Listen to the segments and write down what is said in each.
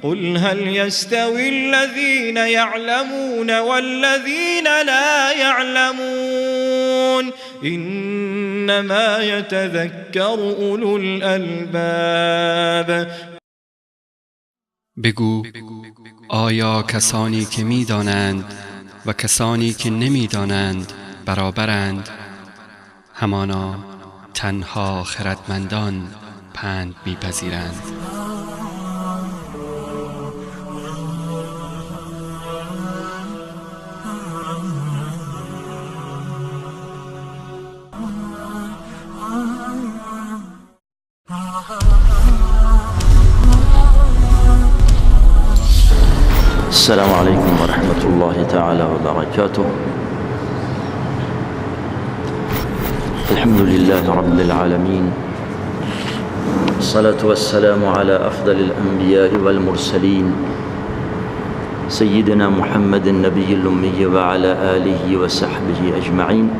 قل هل يستوي الذين يعلمون والذين لا يعلمون إنما يتذكر أولو الألباب. بگو آیا کسانی که می‌دانند و کسانی که نمی‌دانند برابرند؟ همانا تنها خردمندان پند می‌پذیرند. السلام عليكم ورحمة الله تعالى وبركاته. الحمد لله رب العالمين، الصلاة والسلام على أفضل الأنبياء والمرسلين سيدنا محمد النبي الأمي وعلى آله وصحبه أجمعين.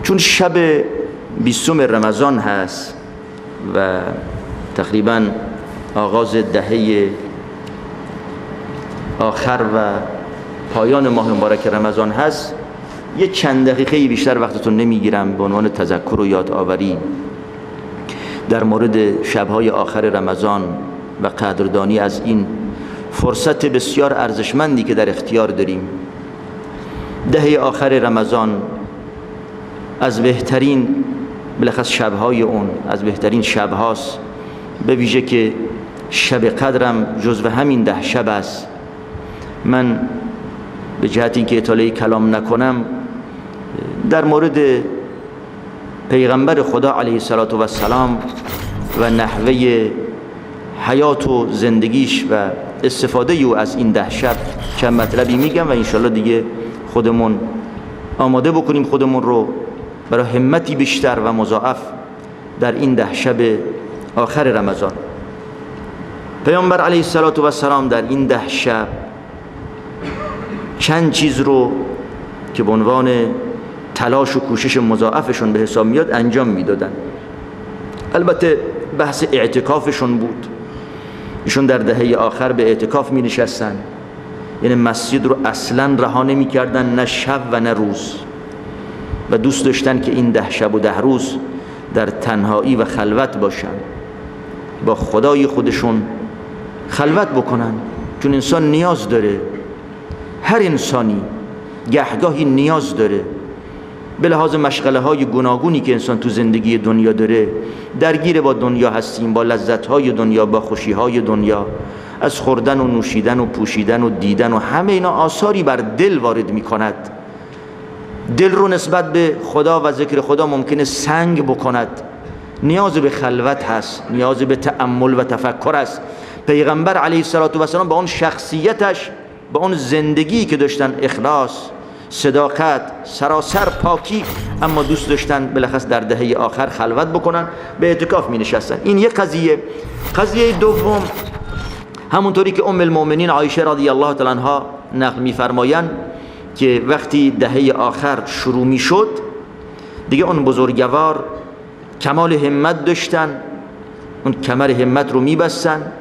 چون شب 20 رمضان هست و تقریبا آغاز دهه آخر و پایان ماه مبارک رمضان هست، یه چند دقیقه بیشتر وقتتون نمیگیرم به عنوان تذکر و یادآوری در مورد شبهای آخر رمضان و قدردانی از این فرصت بسیار ارزشمندی که در اختیار داریم. دهه آخر رمضان از بهترین بلخص شبهای اون از بهترین شبهاست، به ویژه که شب قدرم جزو همین 10 شب است. من به جهت اینکه اطاله کلام نکنم در مورد پیغمبر خدا علیه السلام و نحوه حیات و زندگیش و استفاده او از این 10 شب چند مطلبی میگم و انشالله دیگه خودمون آماده بکنیم خودمون رو برای همتی بیشتر و مضاعف در این 10 شب آخر رمضان. پیامبر علیه السلام در این 10 شب چند چیز رو که به عنوان تلاش و کوشش مضاعفشون به حساب میاد انجام میدادن. البته بحث اعتکافشون بود. ایشون در دهه آخر به اعتکاف می نشستن، یعنی مسجد رو اصلا رها نمی کردن، نه شب و نه روز، و دوست داشتن که این 10 شب و 10 روز در تنهایی و خلوت باشن، با خدای خودشون خلوت بکنن. چون انسان نیاز داره، هر انسانی گهگاهی نیاز داره به لحاظ مشغله های گوناگونی که انسان تو زندگی دنیا داره، درگیر با دنیا هستیم، با لذت های دنیا، با خوشی های دنیا، از خوردن و نوشیدن و پوشیدن و دیدن و همه اینا آثاری بر دل وارد می کند. دل رو نسبت به خدا و ذکر خدا ممکنه سنگ بکند. نیاز به خلوت هست، نیاز به تأمل و تفکر است. پیغمبر علیه السلام با اون شخصیتش، با اون زندگی که داشتن، اخلاص، صداقت، سراسر پاکی، اما دوست داشتن بلخص در دهه آخر خلوت بکنن، به اعتکاف می نشستن. این یک قضیه. قضیه دوم، همونطوری که ام المؤمنین عایشه رضی الله تعالی عنها نقل می فرمایند که وقتی دهه آخر شروع می شد دیگه اون بزرگوار کمال همت داشتن، اون کمر همت رو می بستن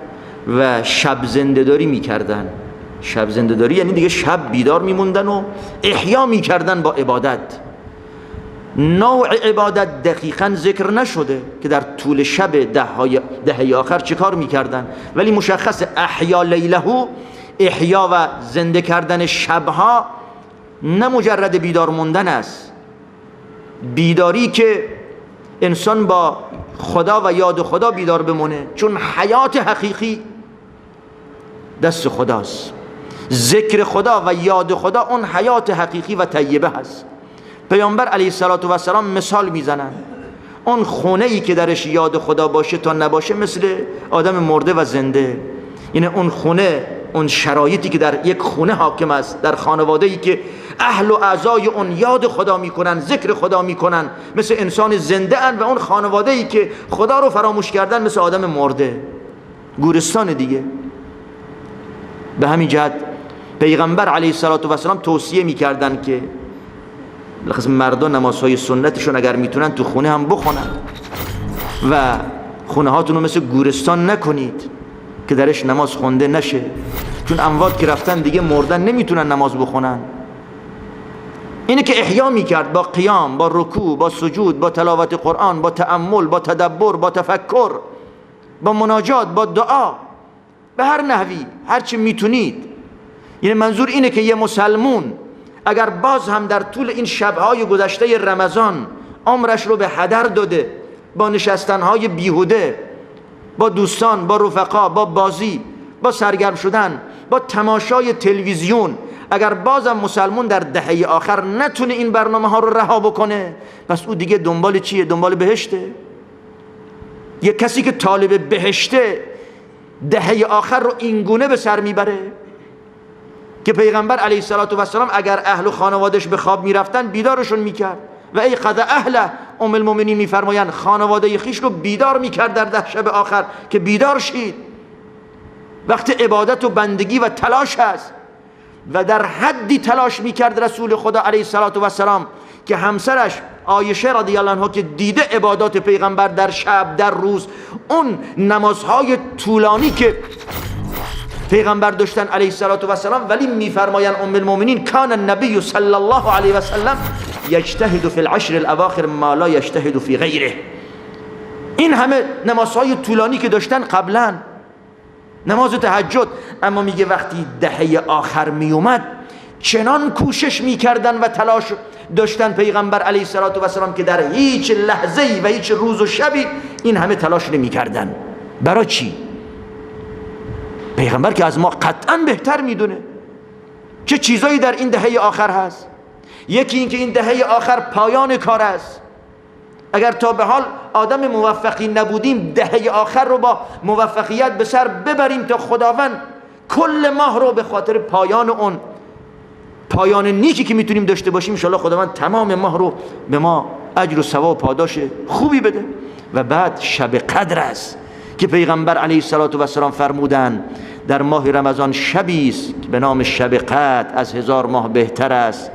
و شب زنده‌داری می کردن. شب زنده‌داری یعنی دیگه شب بیدار میموندن و احیا میکردن با عبادت. نوع عبادت دقیقاً ذکر نشده که در طول شب دهه آخر چه کار میکردن، ولی مشخص احیا لیله، احیا و زنده کردن شبها نه مجرد بیدار موندن است، بیداری که انسان با خدا و یاد خدا بیدار بمونه، چون حیات حقیقی دست خداست. ذکر خدا و یاد خدا اون حیات حقیقی و طیبه هست. پیامبر علیه السلام مثال میزنن، اون خونه ای که درش یاد خدا باشه تا نباشه مثل آدم مرده و زنده. یعنی اون خونه، اون شرایطی که در یک خونه حاکم است، در خانواده ای که اهل و اعضای اون یاد خدا میکنن، ذکر خدا میکنن، مثل انسان زنده ان، و اون خانواده‌ای که خدا رو فراموش کردن مثل آدم مرده، گورستان دیگه. به همین جهت پیغمبر علیه السلام توصیه میکردن که لخص مردان نمازهای سنتشون اگر میتونن تو خونه هم بخونن و خونه هاتون رو مثل گورستان نکنید که درش نماز خونده نشه، چون اموات که رفتن دیگه مردن نمیتونن نماز بخونن. اینه که احیا میکرد با قیام، با رکوع، با سجود، با تلاوت قرآن، با تأمل، با تدبر، با تفکر، با مناجات، با دعا، به هر نحوی هر چی میتونید. یعنی منظور اینه که یه مسلمون اگر باز هم در طول این شبهای گذشته رمضان عمرش رو به هدر داده با نشستنهای بیهوده، با دوستان، با رفقا، با بازی، با سرگرم شدن، با تماشای تلویزیون، اگر بازم مسلمون در دهه آخر نتونه این برنامه ها رو رها بکنه، پس او دیگه دنبال چیه؟ دنبال بهشته. یک کسی که طالب بهشته دهه آخر رو اینگونه به سر میبره که پیغمبر علیه السلام اگر اهل و خانوادش به خواب میرفتن بیدارشون میکرد و ای قد اهله، ام المؤمنین میفرمایند خانواده خیش رو بیدار میکرد در ده شب آخر که بیدار شید، وقت عبادت و بندگی و تلاش هست. و در حدی تلاش میکرد رسول خدا علیه السلام که همسرش عایشه رضی الله عنها که دیده عبادات پیغمبر در شب در روز، اون نمازهای طولانی که پیغمبر داشتن علیه السلام، ولی میفرمایند ام المؤمنین کان النبی صلی الله علیه و سلم یجتهد فی العشر الاواخر ما لا یجتهد فی غیره. این همه نمازهای طولانی که داشتن قبلا، نماز تهجد، اما میگه وقتی دهه آخر میومد چنان کوشش میکردن و تلاش داشتن پیغمبر علیه السلام که در هیچ لحظه‌ای و هیچ روز و شبی این همه تلاش نمیکردن. برای چی؟ پیغمبر که از ما قطعا بهتر میدونه چه چیزایی در این دهه آخر هست. یکی این که این دهه آخر پایان کار است. اگر تا به حال آدم موفقی نبودیم، دهه آخر رو با موفقیت به سر ببریم تا خداوند کل ماه رو به خاطر پایان اون پایان نیکی که میتونیم داشته باشیم، انشاءالله خداوند تمام ماه رو به ما اجر و ثواب و پاداش خوبی بده. و بعد شب قدر است که پیغمبر علیه السلام فرمودن در ماه رمضان شبی است به نام شب قدر، از 1000 ماه بهتر است.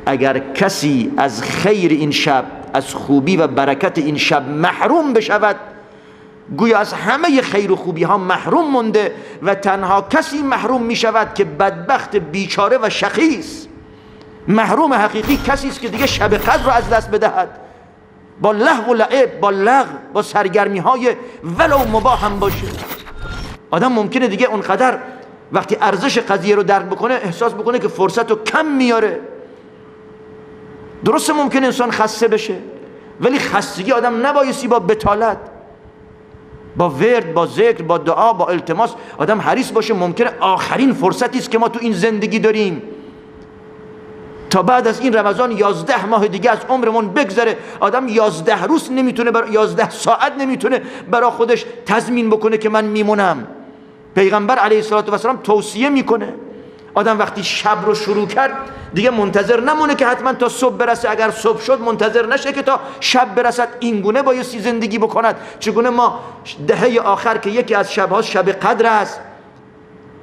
اگر کسی از خیر این شب، از خوبی و برکت این شب محروم بشود، گویا از همه خیر و خوبی ها محروم مونده و تنها کسی محروم می شود که بدبخت بیچاره و شقی است. محروم حقیقی کسی است که دیگه شب قدر رو از دست بدهد با لهو و لعب، با لغو، با سرگرمی های ولو مباح هم باشه. آدم ممکنه دیگه اونقدر وقتی ارزش قضیه رو درک بکنه احساس بکنه که فرصت رو کم میاره. درسته ممکنه انسان خسته بشه، ولی خستگی آدم نبایستی با بتالت، با ورد، با ذکر، با دعا، با التماس آدم حریص باشه. ممکنه آخرین فرصتی است که ما تو این زندگی داریم، تا بعد از این رمضان 11 ماه دیگه از عمرمون بگذره. آدم 11 روز نمیتونه 11 ساعت نمیتونه برای خودش تضمین بکنه که من میمونم. پیغمبر علیه السلام توصیه میکنه آدم وقتی شب رو شروع کرد دیگه منتظر نمونه که حتما تا صبح برسه. اگر صبح شد منتظر نشه که تا شب برسد. این گونه بایستی زندگی بکند. چگونه ما دهه آخر که یکی از شب‌ها شب قدر است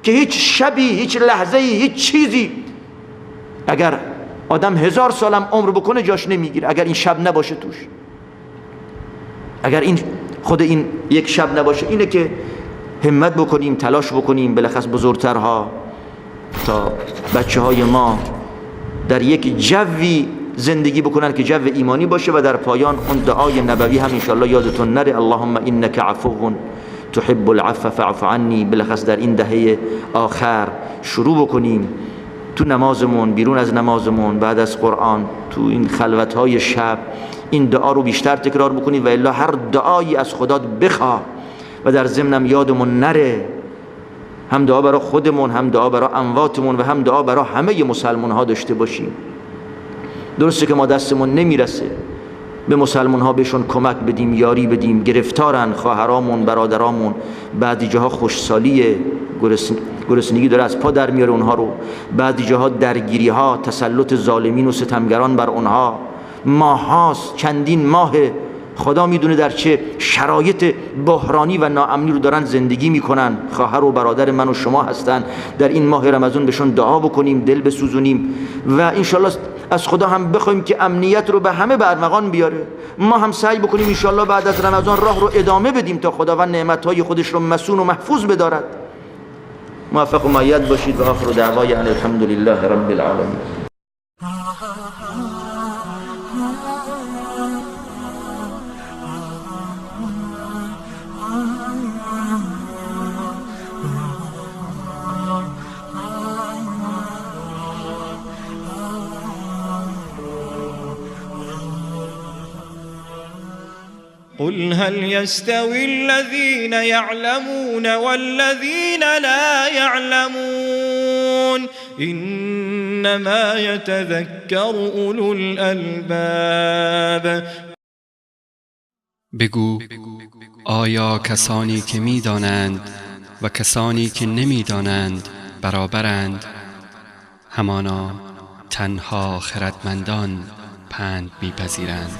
که هیچ شبی، هیچ لحظه‌ای، هیچ چیزی اگر آدم 1000 سالم عمر بکنه جاش نمیگیره اگر این شب نباشه توش. اگر این خود این یک شب نباشه. اینه که همت بکنیم، تلاش بکنیم، بالاخص بزرگترها، تا بچه های ما در یک جوی زندگی بکنن که جو ایمانی باشه. و در پایان اون دعای نبوی هم انشاءالله یادتون نره، اللهم انک عفو تحب العفو فاعف عنی. بالاخص در این دهه آخر شروع بکنیم تو نمازمون، بیرون از نمازمون، بعد از قرآن، تو این خلوت‌های شب این دعا رو بیشتر تکرار بکنیم و الا هر دعایی از خدا بخواه و در ضمنم یادمون نره. هم دعا برای خودمون، هم دعا برای امواتمون و هم دعا برای همه مسلمان ها داشته باشیم. درسته که ما دستمون نمیرسه به مسلمان ها بهشون کمک بدیم، یاری بدیم، گرفتارن خواهرامون، برادرامون، بعضی جاها خوشسالیه، گرسنگی داره از پا در میاره اونها رو، بعضی جاها درگیری ها، تسلط ظالمین و ستمگران بر اونها، ماهاست، چندین ماه خدا میدونه در چه شرایط بحرانی و ناامنی رو دارن زندگی میکنن. خواهر و برادر من و شما هستن. در این ماه رمضان بهشون دعا بکنیم، دل بسوزونیم و انشالله از خدا هم بخوایم که امنیت رو به همه برمغان بیاره. ما هم سعی بکنیم انشالله بعد از رمضان راه رو ادامه بدیم تا خداوند نعمتهای خودش رو مصون و محفوظ بدارد. موفق و مؤید باشید و آخر دعوای ان الحمد لله رب العالمین. قل هل يستوي الذين يعلمون والذين لا يعلمون إنما يتذكر أولو الألباب. بگو آیا کسانی که می‌دانند و کسانی که نمی‌دانند برابرند؟ همانا تنها خردمندان پند می‌پذیرند.